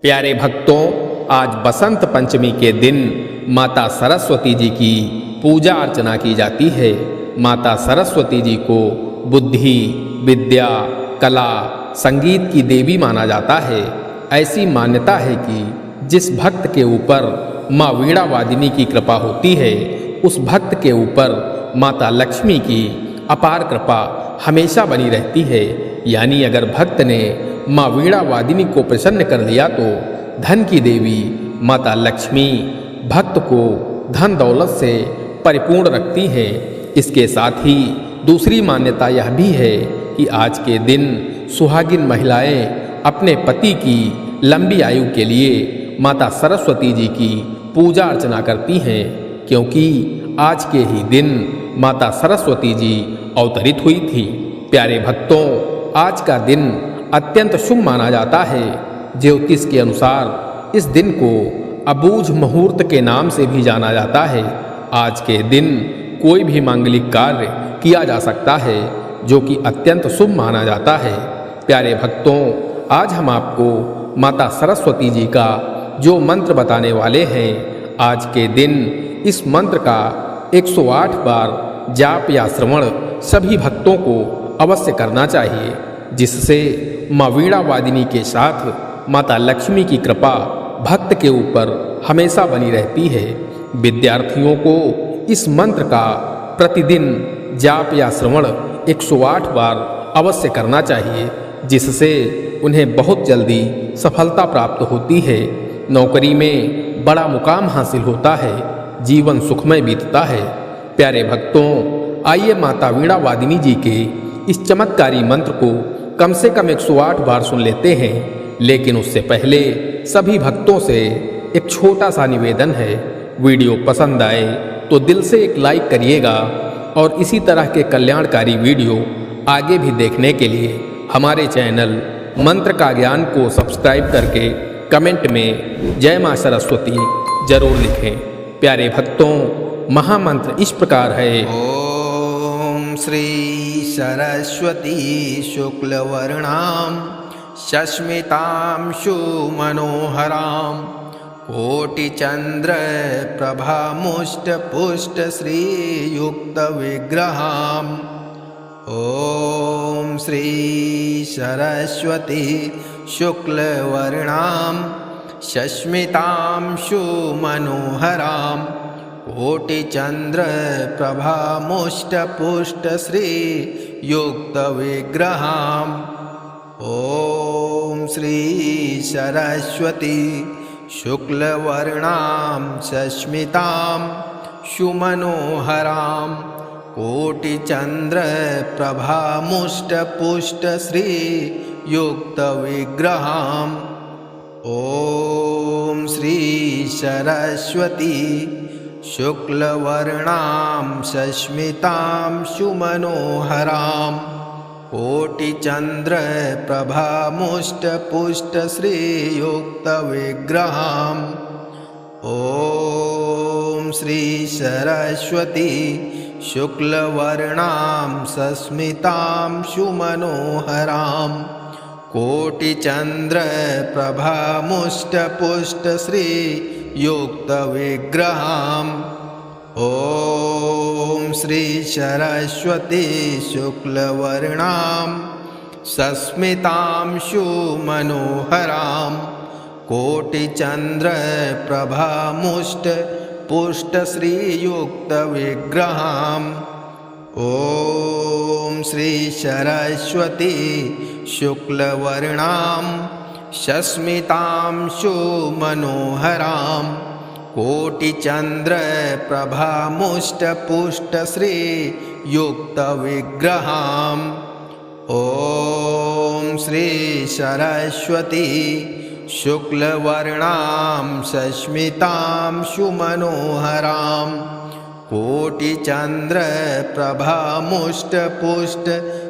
प्यारे भक्तों, आज बसंत पंचमी के दिन माता सरस्वती जी की पूजा अर्चना की जाती है। माता सरस्वती जी को बुद्धि, विद्या, कला, संगीत की देवी माना जाता है। ऐसी मान्यता है कि जिस भक्त के ऊपर माँ वीणा वादिनी की कृपा होती है, उस भक्त के ऊपर माता लक्ष्मी की अपार कृपा हमेशा बनी रहती है। यानी अगर भक्त ने माँ वीणा वादिनी को प्रसन्न कर लिया तो धन की देवी माता लक्ष्मी भक्त को धन दौलत से परिपूर्ण रखती है। इसके साथ ही दूसरी मान्यता यह भी है कि आज के दिन सुहागिन महिलाएं अपने पति की लंबी आयु के लिए माता सरस्वती जी की पूजा अर्चना करती हैं, क्योंकि आज के ही दिन माता सरस्वती जी अवतरित हुई थी। प्यारे भक्तों, आज का दिन अत्यंत शुभ माना जाता है। ज्योतिष के अनुसार इस दिन को अबूझ मुहूर्त के नाम से भी जाना जाता है। आज के दिन कोई भी मांगलिक कार्य किया जा सकता है, जो कि अत्यंत शुभ माना जाता है। प्यारे भक्तों, आज हम आपको माता सरस्वती जी का जो मंत्र बताने वाले हैं, आज के दिन इस मंत्र का 108 बार जाप या श्रवण सभी भक्तों को अवश्य करना चाहिए, जिससे माँ वीणा वादिनी के साथ माता लक्ष्मी की कृपा भक्त के ऊपर हमेशा बनी रहती है। विद्यार्थियों को इस मंत्र का प्रतिदिन जाप या श्रवण 108 बार अवश्य करना चाहिए, जिससे उन्हें बहुत जल्दी सफलता प्राप्त होती है। नौकरी में बड़ा मुकाम हासिल होता है, जीवन सुखमय बीतता है। प्यारे भक्तों, आइए माता वीणा वादिनी जी के इस चमत्कारी मंत्र को कम से कम 108 बार सुन लेते हैं। लेकिन उससे पहले सभी भक्तों से एक छोटा सा निवेदन है, वीडियो पसंद आए तो दिल से एक लाइक करिएगा और इसी तरह के कल्याणकारी वीडियो आगे भी देखने के लिए हमारे चैनल मंत्र का ज्ञान को सब्सक्राइब करके कमेंट में जय माँ सरस्वती जरूर लिखें। प्यारे भक्तों, महामंत्र इस प्रकार है। ओम श्री सरस्वती शुक्लवर्णां शस्मितां सुमनोहरां कोटिचंद्र प्रभामुष्ट पुष्ट श्रीयुक्त विग्रहां। ओम श्री सरस्वती शुक्लवर्णां शस्मितां सुमनोहरां कोटिचंद्र प्रभामुष्ट पुष्ट श्रीयुक्त विग्रहां। ओम श्री सरस्वती शुक्लवर्णां शस्मितां सुमनोहरां कोटिचंद्र प्रभामुष्ट पुष्ट श्रीयुक्त विग्रहां। ओम श्री सरस्वती शुक्लवर्णां शस्मितां सुमनोहरां कोटिचंद्र प्रभामुष्ट पुष्ट श्रीयुक्त विग्रहां। ओम श्री सरस्वती शुक्लवर्णां शस्मितां सुमनोहरां कोटिचंद्र प्रभामुष्ट पुष्ट श्रीयुक्त विग्रहां। ओम श्री सरस्वती शुक्लवर्णां शस्मितां सुमनोहरां कोटिचंद्र प्रभामुष्ट पुष्ट श्रीयुक्त विग्रहां। ओम श्री सरस्वती शुक्लवर्णां शस्मितां सुमनोहरां कोटिचंद्र प्रभामुष्ट पुष्ट श्रीयुक्त विग्रहां। ओम श्री सरस्वती शुक्लवर्णां शस्मितां सुमनोहरां कोटिचंद्र प्रभामुष्ट पुष्ट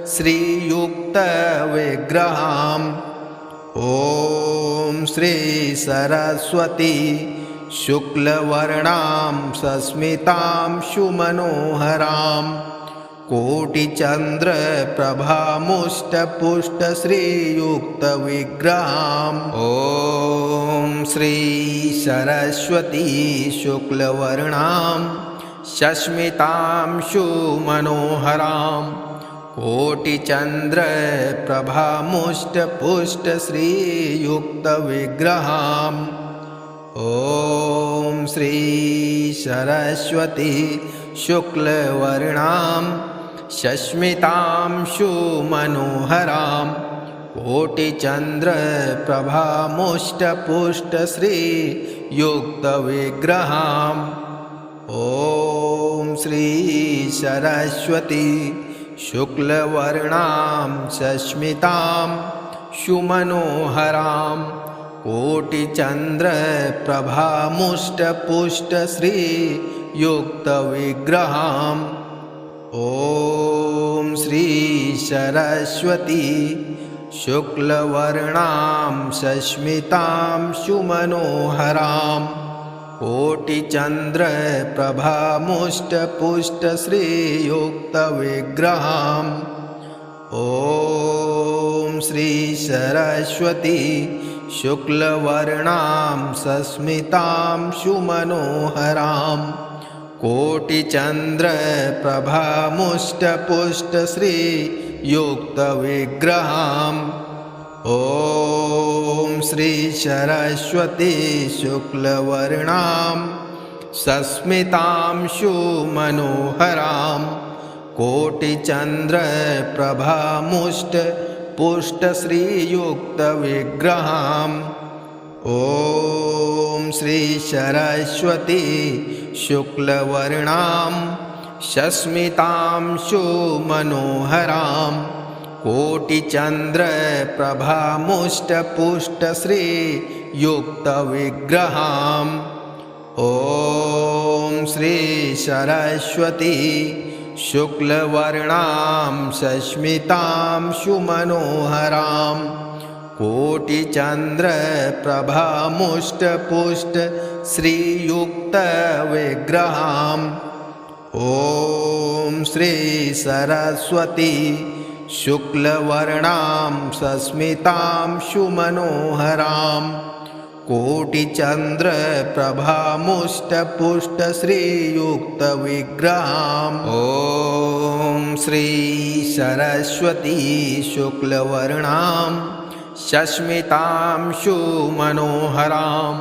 श्रीयुक्त विग्रहां। ओम श्री सरस्वती शुक्लवर्णां शस्मितां सुमनोहरां कोटिचंद्र प्रभामुष्ट पुष्ट श्रीयुक्त विग्रहां। ओम श्री सरस्वती शुक्लवर्णां शस्मितांशुमनोहरां कोटिचन्द्रप्रभामुष्टपुष्टश्रीयुक्तविग्रहाम् ॐ श्री सरस्वती शुक्लवर्णां शस्मितांशुमनोहरां कोटिचन्द्रप्रभामुष्टपुष्टश्रीयुक्तविग्रहाम् ॐ श्री सरस्वती शुक्लवर्णां शस्मितां सुमनोहरां कोटिचन्द्रप्रभामुष्टपुष्टश्रीयुक्तविग्रहाम् ॐ श्री सरस्वती शुक्लवर्णां शस्मितां सुमनोहरां कोटिचन्द्रप्रभामुष्टपुष्टश्रीयुक्तविग्रहाम् ॐ श्री सरस्वती शुक्लवर्णां शस्मितां सुमनोहरां कोटिचन्द्रप्रभामुष्टपुष्टश्रीयुक्तविग्रहाम् ॐ श्री सरस्वती शुक्लवर्णां शस्मितां सुमनोहरां कोटिचन्द्रप्रभामुष्टपुष्टश्रीयुक्तविग्रहाम् ॐ श्री सरस्वती शुक्लवर्णां शस्मितां सुमनोहरां कोटिचन्द्रप्रभामुष्टपुष्टश्रीयुक्तविग्रहाम् ॐ श्री सरस्वती शुक्लवर्णां शस्मितां सुमनोहरां कोटिचन्द्रप्रभामुष्टपुष्टश्रीयुक्तविग्रहाम् ॐ श्री सरस्वती शुक्लवर्णां शस्मितां सुमनोहरां कोटिचन्द्रप्रभामुष्टपुष्टश्रीयुक्तविग्रहाम् ॐ श्री सरस्वती शुक्लवर्णां शस्मितां सुमनोहरां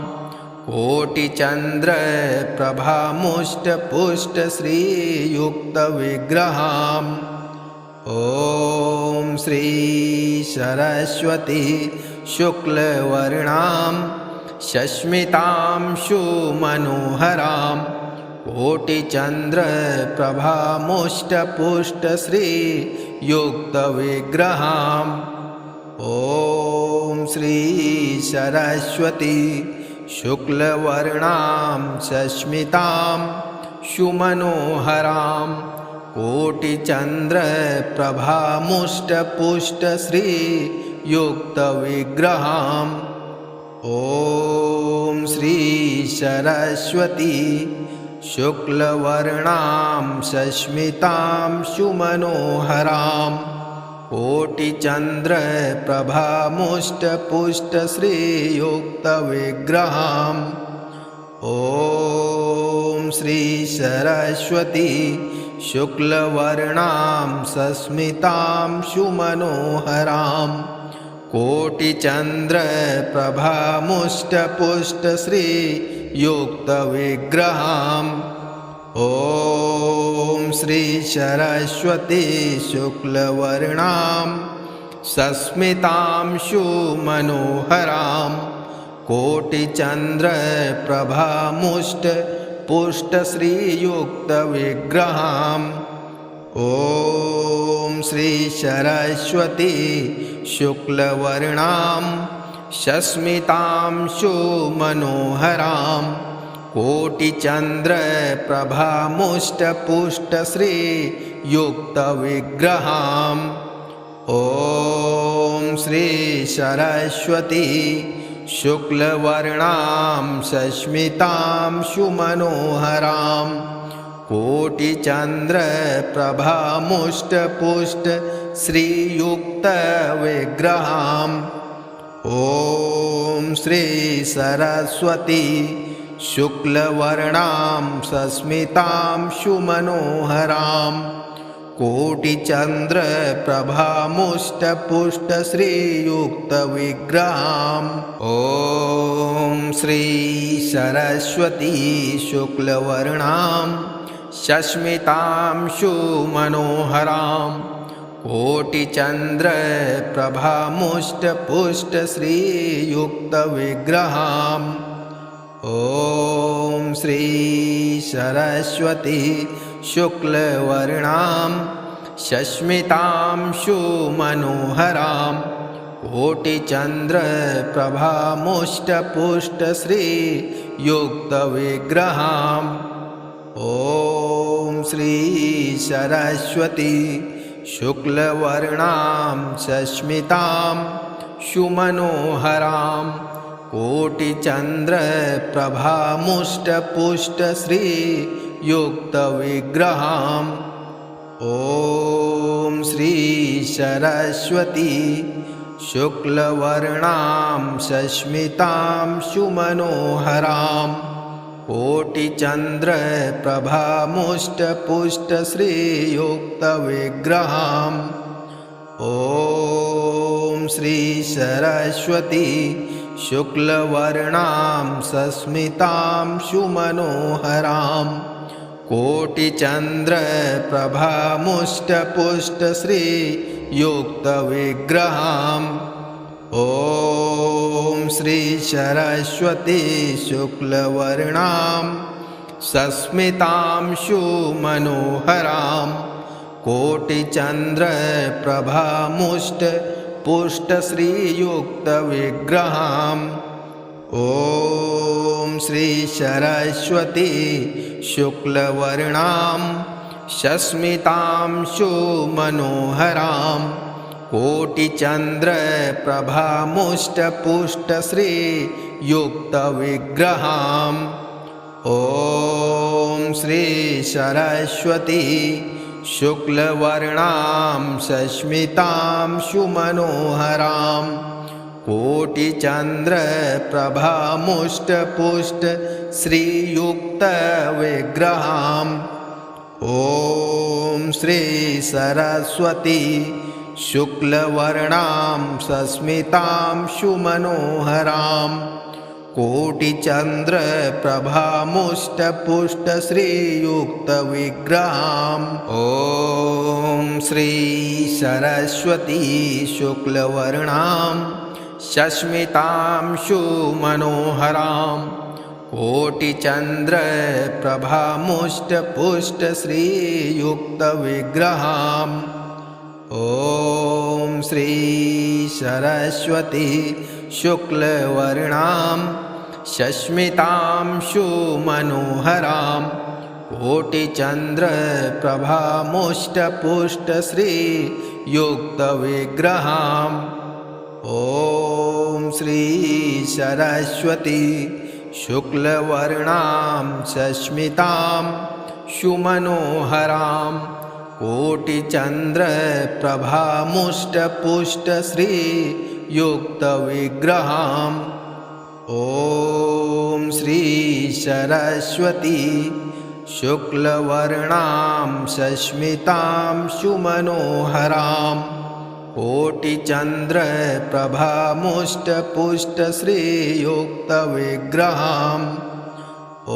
कोटिचन्द्रप्रभामुष्टपुष्टश्रीयुक्तविग्रहाम् ॐ श्री सरस्वती शुक्लवर्णां शस्मितां सुमनोहरां कोटिचन्द्रप्रभामुष्टपुष्टश्रीयुक्तविग्रहाम् ॐ श्री सरस्वती शुक्लवर्णां शस्मितां सुमनोहरां कोटिचन्द्रप्रभामुष्टपुष्टश्रीयुक्तविग्रहाम् ॐ श्री सरस्वती शुक्लवर्णां शस्मितां सुमनोहरां कोटिचन्द्रप्रभामुष्टपुष्टश्रीयुक्तविग्रहाम् ॐ श्री सरस्वती शुक्लवर्णां शस्मितां सुमनोहरां कोटिचन्द्रप्रभामुष्टपुष्टश्रीयुक्तविग्रहाम् ॐ श्री सरस्वती शुक्लवर्णां शस्मितां सुमनोहरां कोटिचन्द्रप्रभामुष्टपुष्टश्रीयुक्तविग्रहाम् ॐ श्री सरस्वती शुक्लवर्णां शस्मितां सुमनोहरां कोटिचन्द्रप्रभामुष्टपुष्टश्रीयुक्तविग्रहाम् ॐ श्री सरस्वती शुक्लवर्णां शस्मितां सुमनोहरां कोटिचन्द्रप्रभामुष्टपुष्टश्रीयुक्तविग्रहाम् ॐ श्री सरस्वती शुक्लवर्णां सस्मितां सुमनोहरां कोटिचन्द्रप्रभामुष्टपुष्टश्रीयुक्तविग्रहाम् ॐ श्री सरस्वती शुक्लवर्णां सस्मितां सुमनोहरां कोटिचन्द्रप्रभामुष्टपुष्टश्रीयुक्तविग्रहाम् ॐ श्री सरस्वती शुक्लवर्णां सस्मितां सुमनोहरां कोटिचन्द्रप्रभामुष्टपुष्टश्रीयुक्तविग्रहाम् ॐ श्री सरस्वती शुक्लवर्णां सस्मितां सुमनोहरां कोटिचन्द्रप्रभामुष्टपुष्टश्रीयुक्तविग्रहाम् ॐ श्री सरस्वती शुक्लवर्णां सस्मितां सुमनोहरां कोटिचन्द्रप्रभामुष्टपुष्टश्रीयुक्तविग्रहाम् ॐ श्री सरस्वती शुक्लवर्णां सस्मितां सुमनोहरां कोटिचन्द्रप्रभामुष्टपुष्टश्रीयुक्तविग्रहाम् ॐ श्री सरस्वती शुक्लवर्णां सस्मितां सुमनोहरां कोटिचन्द्रप्रभामुष्टपुष्टश्रीयुक्तविग्रहाम् ॐ श्री सरस्वती शुक्लवर्णां सस्मितां सुमनोहरां कोटिचन्द्रप्रभामुष्टपुष्टश्रीयुक्तविग्रहाम् ॐ श्री सरस्वती शुक्लवर्णां सस्मितां सुमनोहरां कोटिचन्द्रप्रभामुष्टपुष्टश्रीयुक्तविग्रहाम् ॐ श्री सरस्वती शुक्लवर्णां सस्मितां सुमनोहरां कोटिचन्द्रप्रभामुष्टपुष्टश्रीयुक्तविग्रहाम् ॐ श्री सरस्वती शुक्लवर्णां सस्मितां सुमनोहरां कोटिचन्द्रप्रभामुष्टपुष्टश्रीयुक्तविग्रहाम् ॐ श्री सरस्वती शुक्लवर्णां सस्मितां सुमनोहरां कोटिचन्द्रप्रभामुष्टपुष्टश्रीयुक्तविग्रहाम् ॐ श्री सरस्वती शुक्लवर्णां सस्मितां सुमनोहरां कोटिचन्द्रप्रभामुष्टपुष्टश्रीयुक्तविग्रहाम् ॐ श्री सरस्वती शुक्लवर्णां सस्मितां सुमनोहरां कोटिचन्द्रप्रभामुष्टपुष्टश्रीयुक्तविग्रहाम्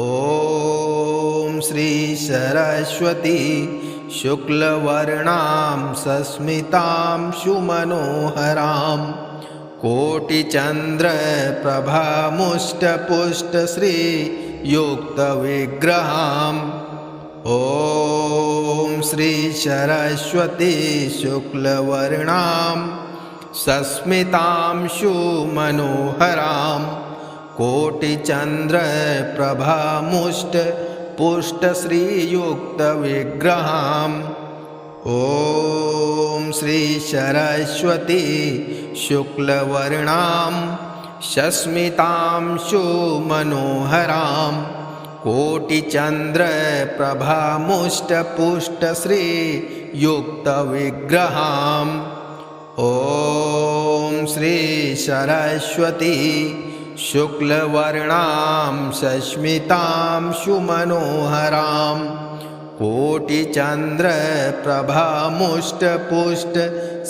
ॐ श्री सरस्वती शुक्लवर्णां सस्मितां सुमनोहरां कोटिचन्द्रप्रभामुष्टपुष्टश्रीयुक्तविग्रहाम् ॐ श्री सरस्वती शुक्लवर्णां सस्मितां सुमनोहरां कोटिचन्द्रप्रभामुष्टपुष्टश्रीयुक्तविग्रहाम् ॐ श्री सरस्वती शुक्लवर्णां सस्मितां सुमनोहरां कोटिचन्द्रप्रभामुष्टपुष्टश्रीयुक्तविग्रहाम् ॐ श्री सरस्वती शुक्लवर्णां सस्मितां सुमनोहरां कोटिचन्द्रप्रभामुष्टपुष्ट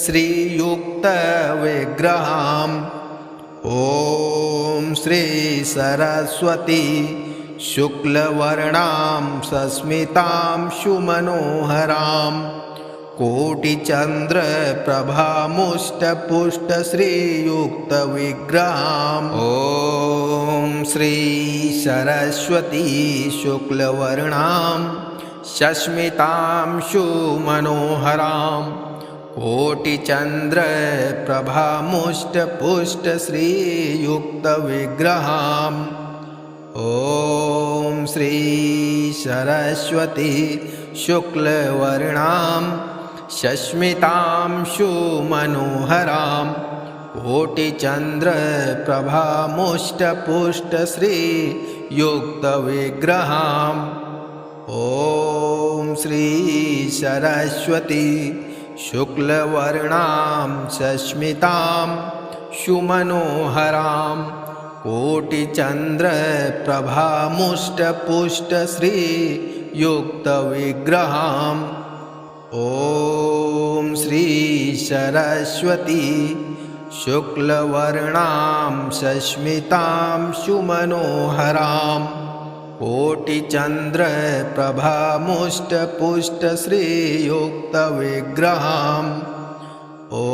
श्रीयुक्तविग्रहाम् ॐ श्री सरस्वती शुक्लवर्णां सस्मितां सुमनोहरां कोटिचन्द्रप्रभामुष्टपुष्ट श्रीयुक्तविग्रहाम् ॐ श्री सरस्वती शुक्लवर्णां सस्मितां सुमनोहरां कोटिचन्द्रप्रभामुष्टपुष्ट श्रीयुक्तविग्रहाम् ॐ श्री सरस्वती शुक्लवर्णां सस्मितां सुमनोहरां कोटिचन्द्रप्रभामुष्टपुष्ट श्रीयुक्तविग्रहाम् ॐ श्री सरस्वती शुक्लवर्णां सस्मितां सुमनोहरां कोटिचन्द्रप्रभामुष्टपुष्ट श्रीयुक्तविग्रहाम् ॐ श्री सरस्वती शुक्लवर्णां सस्मितां सुमनोहरां कोटिचन्द्रप्रभामुष्टपुष्ट श्रीयुक्तविग्रहाम् ॐ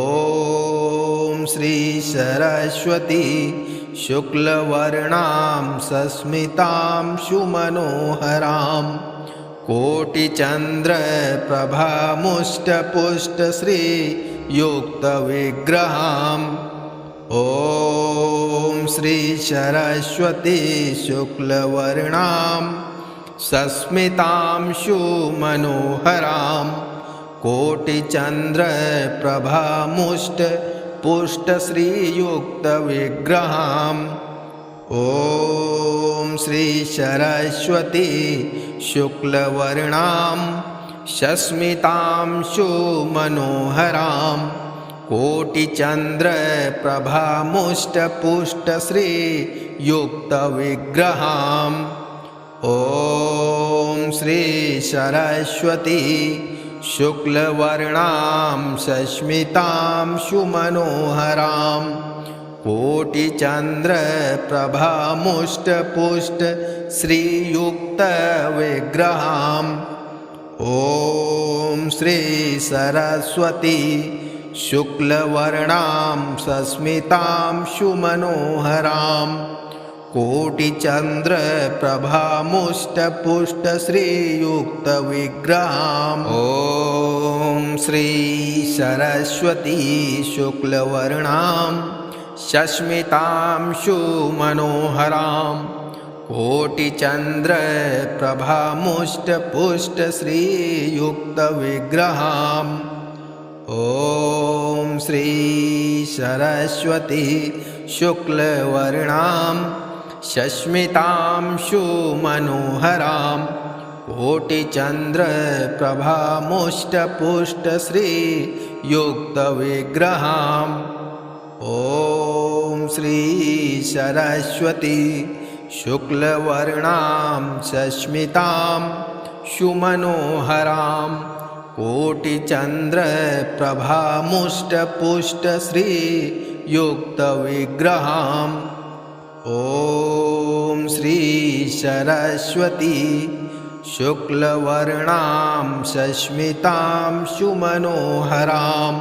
श्री सरस्वती शुक्लवर्णां सस्मितां सुमनोहरां कोटिचन्द्रप्रभामुष्टपुष्ट श्रीयुक्तविग्रहाम् ॐ श्री सरस्वती शुक्लवर्णां सस्मितां सुमनोहरां कोटिचन्द्रप्रभामुष्टपुष्ट श्रीयुक्तविग्रहाम् ॐ श्री सरस्वती शुक्लवर्णां सस्मितां सुमनोहरां कोटिचन्द्रप्रभामुष्टपुष्ट श्रीयुक्तविग्रहाम् ॐ श्री सरस्वती शुक्लवर्णां सस्मितां सुमनोहरां कोटिचन्द्रप्रभामुष्टपुष्ट श्रीयुक्तविग्रहाम् ॐ श्री सरस्वती शुक्लवर्णां सस्मितां सुमनोहरां कोटिचन्द्रप्रभामुष्टपुष्ट श्रीयुक्तविग्रहाम् ॐ श्री सरस्वती शुक्लवर्णां सस्मितां सुमनोहरां कोटिचन्द्रप्रभामुष्टपुष्ट श्रीयुक्तविग्रहाम् ॐ श्री सरस्वती शुक्लवर्णां सस्मितां सुमनोहरां कोटिचन्द्रप्रभामुष्टपुष्ट श्रीयुक्तविग्रहाम् ॐ श्री सरस्वती शुक्लवर्णां सस्मितां सुमनोहरां कोटिचन्द्रप्रभामुष्टपुष्ट श्रीयुक्तविग्रहाम् ॐ श्री सरस्वती शुक्लवर्णां सस्मितां सुमनोहरां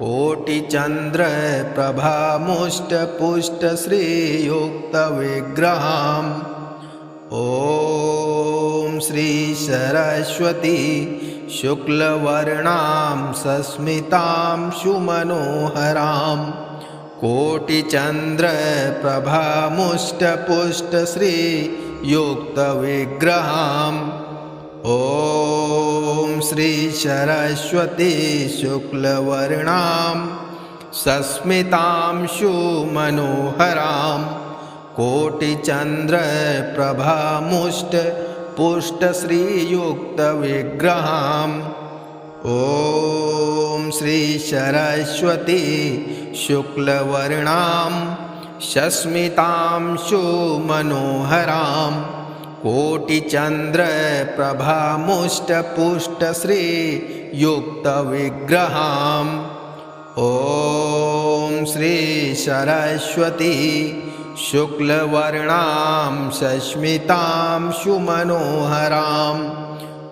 कोटिचन्द्रप्रभामुष्टपुष्ट श्रीयुक्तविग्रहाम् ॐ श्री सरस्वती शुक्लवर्णां सस्मितां सुमनोहरां कोटिचन्द्रप्रभामुष्टपुष्ट श्रीयुक्तविग्रहाम् ॐ श्री सरस्वती शुक्लवर्णां सस्मितां सुमनोहरां कोटिचन्द्रप्रभामुष्टपुष्ट श्रीयुक्तविग्रहाम् ॐ श्री सरस्वती शुक्लवर्णां शस्मितांशुमनोहरां कोटिचन्द्रप्रभामुष्टपुष्टश्रीयुक्तविग्रहाम् ॐ श्री सरस्वती शुक्लवर्णां शस्मितांशुमनोहरां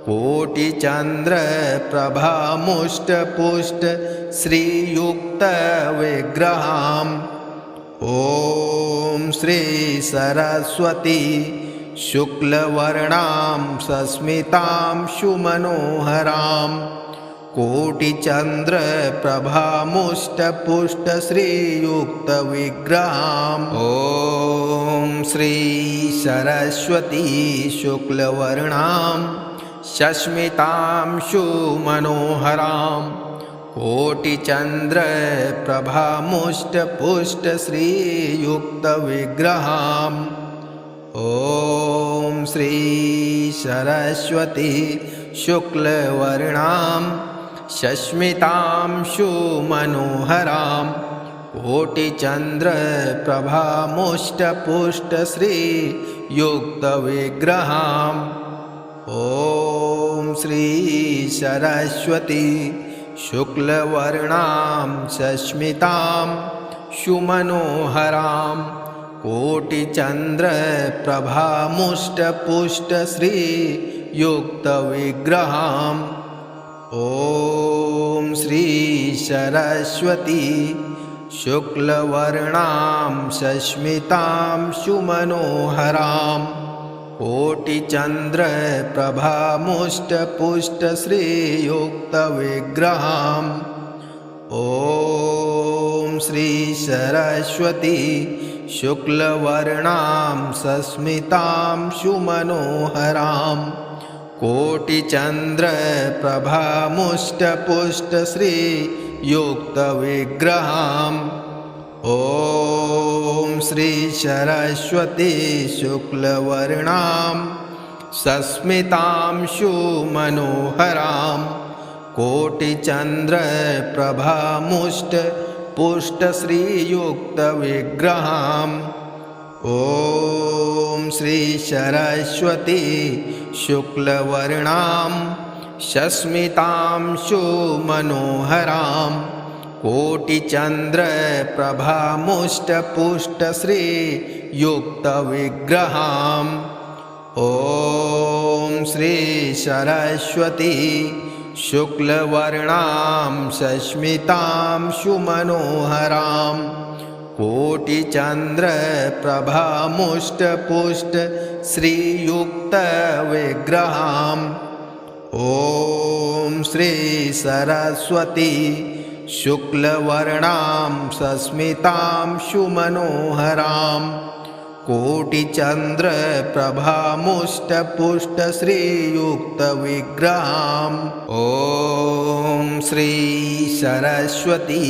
कोटिचन्द्रप्रभामुष्टपुष्टश्रीयुक्तविग्रहाम् ॐ श्री सरस्वती शुक्लवर्णां शस्मितांशुमनोहरां कोटिचन्द्रप्रभामुष्टपुष्टश्रीयुक्तविग्रहाम् ॐ श्री सरस्वती शुक्लवर्णां शस्मितांशुमनोहरां कोटिचन्द्रप्रभामुष्टपुष्टश्रीयुक्तविग्रहाम् ॐ श्री सरस्वती शुक्लवर्णां शस्मितांशुमनोहरां कोटिचन्द्रप्रभामुष्टपुष्टश्रीयुक्तविग्रहाम् ॐ श्री सरस्वती शुक्लवर्णां शस्मितांशुमनोहरां कोटिचन्द्रप्रभामुष्टपुष्टश्रीयुक्तविग्रहाम् ॐ श्री सरस्वती शुक्लवर्णां शस्मितांशुमनोहरां कोटिचन्द्रप्रभामुष्टपुष्टश्रीयुक्तविग्रहाम् ॐ श्री सरस्वती शुक्लवर्णां शस्मितांशुमनोहरां कोटिचन्द्रप्रभामुष्टपुष्टश्रीयुक्तविग्रहाम् ॐ श्री सरस्वती शुक्लवर्णां शस्मितांशुमनोहरां कोटिचन्द्रप्रभामुष्टपुष्टश्रीयुक्तविग्रहाम् ॐ श्री सरस्वती शुक्लवर्णां शस्मितांशुमनोहरां कोटिचन्द्रप्रभामुष्टपुष्टश्रीयुक्तविग्रहाम् ॐ श्री सरस्वती शुक्लवर्णां शस्मितांशुमनोहरां कोटिचन्द्रप्रभामुष्टपुष्टश्रीयुक्तविग्रहाम् ॐ श्री सरस्वती शुक्लवर्णां शस्मितांशुमनोहरां कोटिचन्द्रप्रभामुष्टपुष्टश्रीयुक्तविग्रहाम् ॐ श्री सरस्वती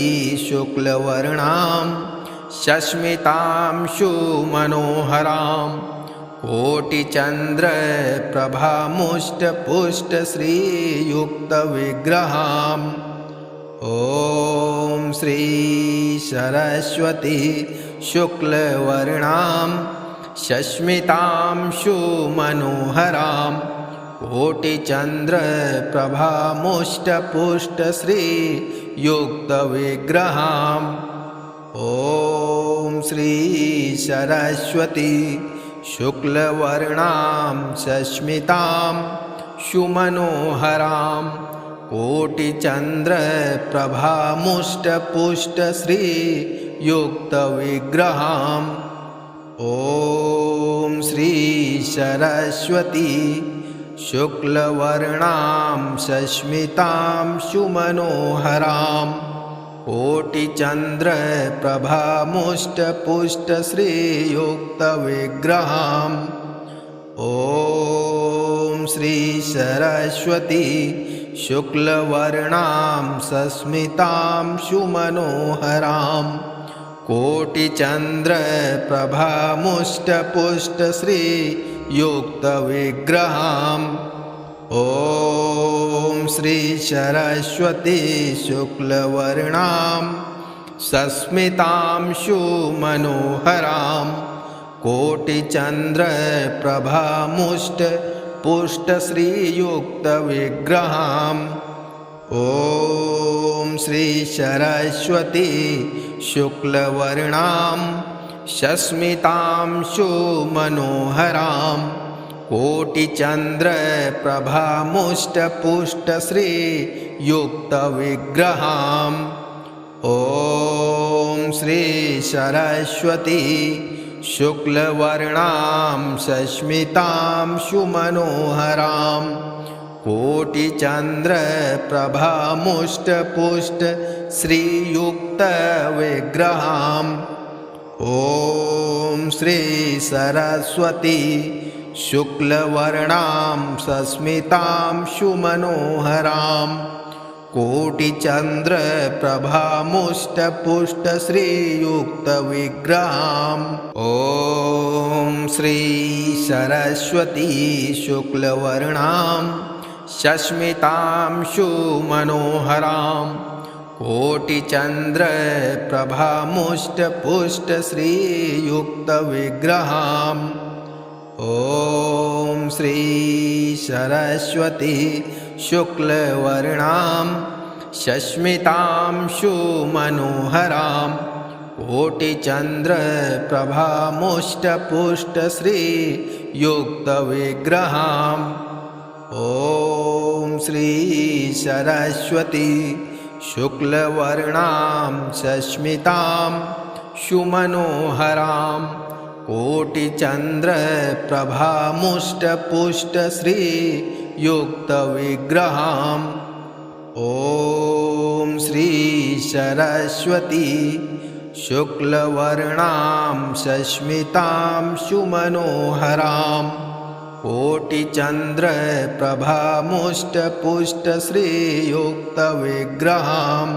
शुक्लवर्णां शस्मितांशुमनोहरां कोटिचन्द्रप्रभामुष्टपुष्टश्रीयुक्तविग्रहाम् ॐ श्री सरस्वती शुक्लवर्णां शस्मितांशुमनोहरां कोटिचन्द्रप्रभामुष्टपुष्टश्रीयुक्तविग्रहाम् ॐ श्री सरस्वती शुक्लवर्णां शस्मितांशुमनोहरां कोटिचन्द्रप्रभामुष्टपुष्टश्रीयुक्तविग्रहाम् ॐ श्री सरस्वती शुक्लवर्णां शस्मितांशुमनोहरां कोटिचन्द्रप्रभामुष्टपुष्टश्रीयुक्तविग्रहाम् ॐ श्री सरस्वती शुक्लवर्णां शस्मितांशुमनोहरां कोटिचन्द्रप्रभामुष्टपुष्टश्रीयुक्तविग्रहाम् ॐ श्री सरस्वती शुक्लवर्णां सस्मितांशुमनोहरां कोटिचन्द्रप्रभामुष्टपुष्टश्रीयुक्तविग्रहाम् ॐ श्री सरस्वती शुक्लवर्णां सस्मितांशुमनोहरां कोटिचन्द्रप्रभामुष्टपुष्टश्रीयुक्तविग्रहाम् ॐ श्री सरस्वती शुक्लवर्णां सस्मितांशुमनोहरां कोटिचन्द्रप्रभामुष्टपुष्टश्रीयुक्तविग्रहाम् ॐ श्री सरस्वती शुक्लवर्णां सस्मितांशुमनोहरां कोटिचन्द्रप्रभामुष्टपुष्टश्रीयुक्तविग्रहाम् ॐ श्री सरस्वती शुक्लवर्णां सस्मितांशुमनोहरां कोटिचन्द्रप्रभामुष्टपुष्टश्रीयुक्तविग्रहाम् ॐ श्री सरस्वती शुक्लवर्णां सस्मितांशुमनोहरां कोटिचन्द्रप्रभामुष्टपुष्टश्रीयुक्तविग्रहाम् ॐ श्री सरस्वती शुक्लवर्णां सस्मितांशुमनोहरां कोटिचन्द्रप्रभामुष्टपुष्टश्रीयुक्तविग्रहाम् ॐ श्री सरस्वती शुक्लवर्णां सस्मितांशुमनोहरां कोटिचन्द्रप्रभामुष्टपुष्टश्रीयुक्तविग्रहाम्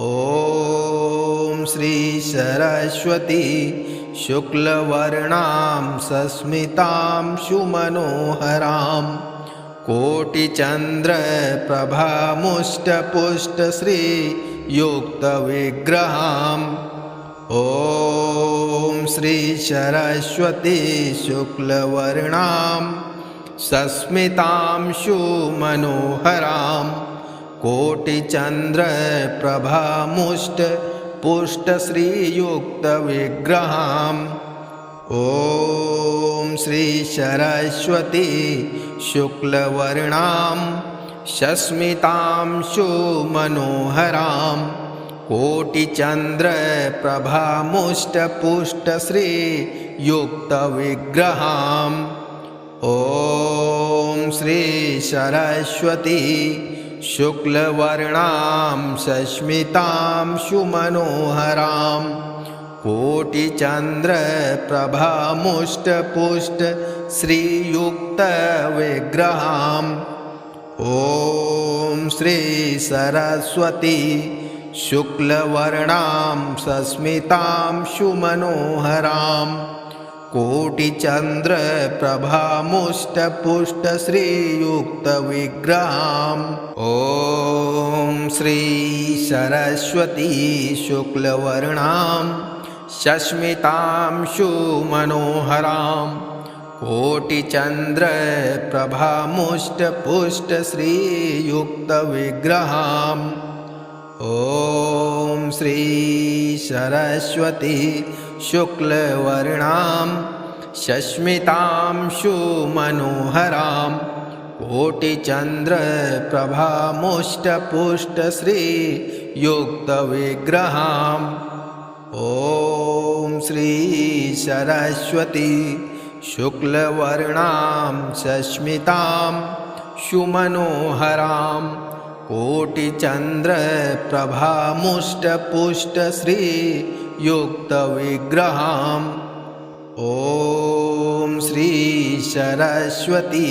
ॐ श्री सरस्वती शुक्लवर्णां सस्मितांशुमनोहरां कोटिचन्द्रप्रभामुष्टपुष्टश्रीयुक्तविग्रहाम् ॐ श्री सरस्वती शुक्लवर्णां सस्मितांशुमनोहरां कोटिचन्द्रप्रभामुष्टपुष्टश्रीयुक्तविग्रहाम् ॐ श्री सरस्वती शुक्लवर्णां सस्मितांशुमनोहरां कोटिचन्द्रप्रभामुष्टपुष्टश्रीयुक्तविग्रहाम् ॐ श्री सरस्वती शुक्लवर्णां सस्मितांशुमनोहरां कोटिचन्द्रप्रभामुष्टपुष्टश्रीयुक्तविग्रहाम् ॐ श्री सरस्वती शुक्लवर्णां सस्मितांशुमनोहरां कोटिचन्द्रप्रभामुष्टपुष्टश्रीयुक्तविग्रहाम् ॐ श्री सरस्वती शुक्लवर्णां सस्मितांशुमनोहरां कोटिचन्द्रप्रभामुष्टपुष्टश्रीयुक्तविग्रहाम् ॐ श्री सरस्वती शुक्लवर्णां सस्मितांशुमनोहरां कोटिचन्द्रप्रभामुष्टपुष्टश्रीयुक्तविग्रहाम् ॐ श्री सरस्वती शुक्लवर्णां सस्मितांशुमनोहरां कोटिचन्द्रप्रभामुष्टपुष्टश्रीयुक्तविग्रहाम् ॐ श्री सरस्वती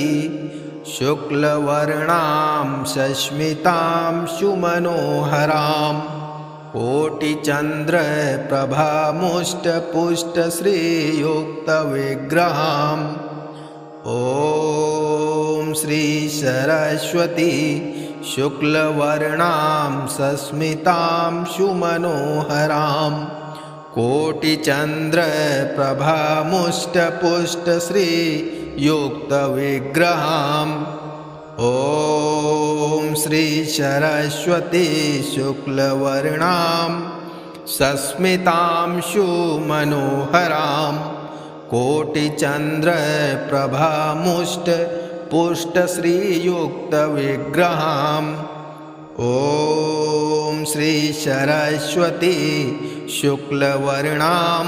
शुक्लवर्णां सस्मितांशुमनोहरां कोटिचन्द्रप्रभामुष्टपुष्टश्रीयुक्तविग्रहाम् ॐ श्री सरस्वती शुक्लवर्णां सस्मितां सुमनोहरां कोटिचन्द्रप्रभामुष्टपुष्टश्रीयुक्तविग्रहाम् ॐ श्री सरस्वती शुक्लवर्णां सस्मितां सुमनोहरां कोटिचन्द्रप्रभामुष्टपुष्टश्रीयुक्तविग्रहाम् ॐ श्री सरस्वती शुक्लवर्णां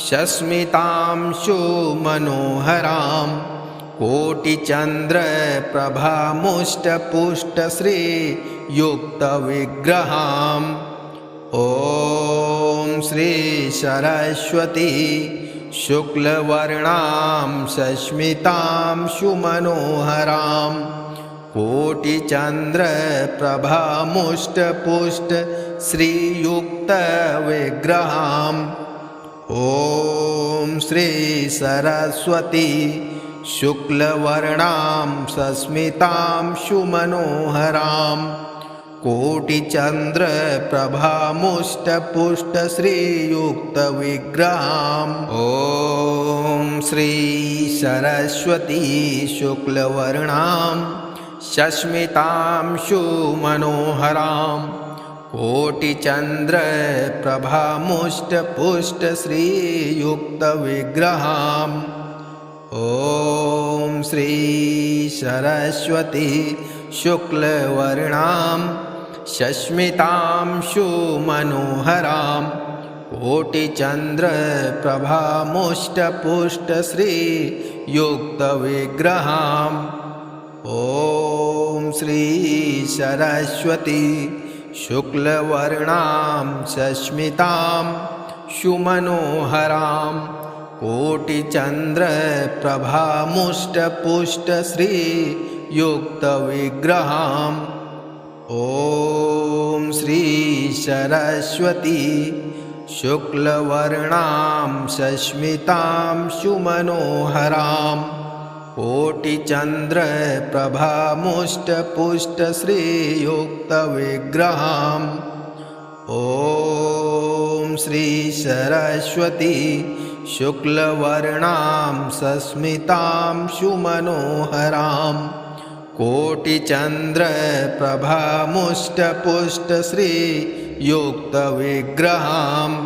सस्मितां सुमनोहरां कोटिचन्द्रप्रभामुष्टपुष्टश्रीयुक्तविग्रहाम् ॐ श्री सरस्वती शुक्लवर्णां सस्मितां सुमनोहरां कोटिचन्द्रप्रभामुष्टपुष्टश्रीयुक्तविग्रहाम् ॐ श्री सरस्वती शुक्लवर्णां सस्मितां सुमनोहरां कोटिचन्द्रप्रभामुष्टपुष्टश्रीयुक्तविग्रहाम् ॐ श्री सरस्वती शुक्लवर्णां सस्मितां सुमनोहरां कोटिचन्द्रप्रभामुष्टपुष्टश्रीयुक्तविग्रहाम् ॐ श्री सरस्वती शुक्लवर्णां सस्मितां सुमनोहरां कोटिचन्द्रप्रभामुष्टपुष्टश्रीयुक्तविग्रहाम् ॐ श्री सरस्वती शुक्लवर्णां सस्मितां सुमनोहरां कोटिचन्द्रप्रभामुष्टपुष्टश्रीयुक्तविग्रहाम् ॐ श्री सरस्वती शुक्लवर्णां सस्मितां सुमनोहरां कोटिचन्द्रप्रभामुष्टपुष्टश्रीयुक्तविग्रहाम् ॐ श्री सरस्वती शुक्लवर्णां सस्मितां सुमनोहरां कोटिचन्द्रप्रभामुष्टपुष्टश्रीयुक्तविग्रहाम्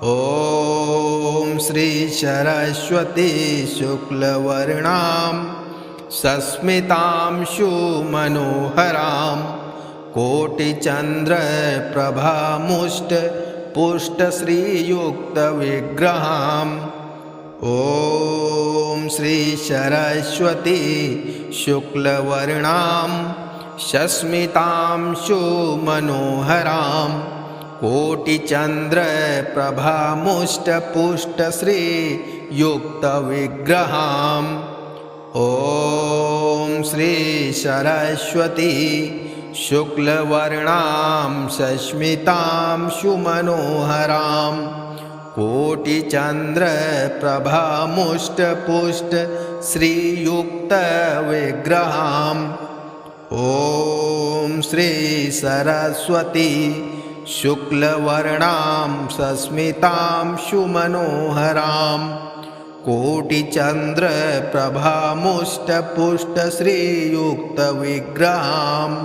ॐ श्री सरस्वती शुक्लवर्णां सस्मितां सुमनोहरां कोटिचन्द्रप्रभामुष्टपुष्टश्रीयुक्तविग्रहाम् ॐ श्री सरस्वती शुक्लवर्णां सस्मितां सुमनोहरां कोटिचन्द्रप्रभामुष्टपुष्टश्रीयुक्तविग्रहाम् ॐ श्री सरस्वती शुक्लवर्णां सस्मितां सुमनोहरां कोटिचन्द्रप्रभामुष्टपुष्टश्रीयुक्तविग्रहाम् ॐ श्री सरस्वती शुक्लवर्णां सस्मितां सुमनोहरां कोटिचन्द्रप्रभामुष्टपुष्टश्रीयुक्तविग्रहाम्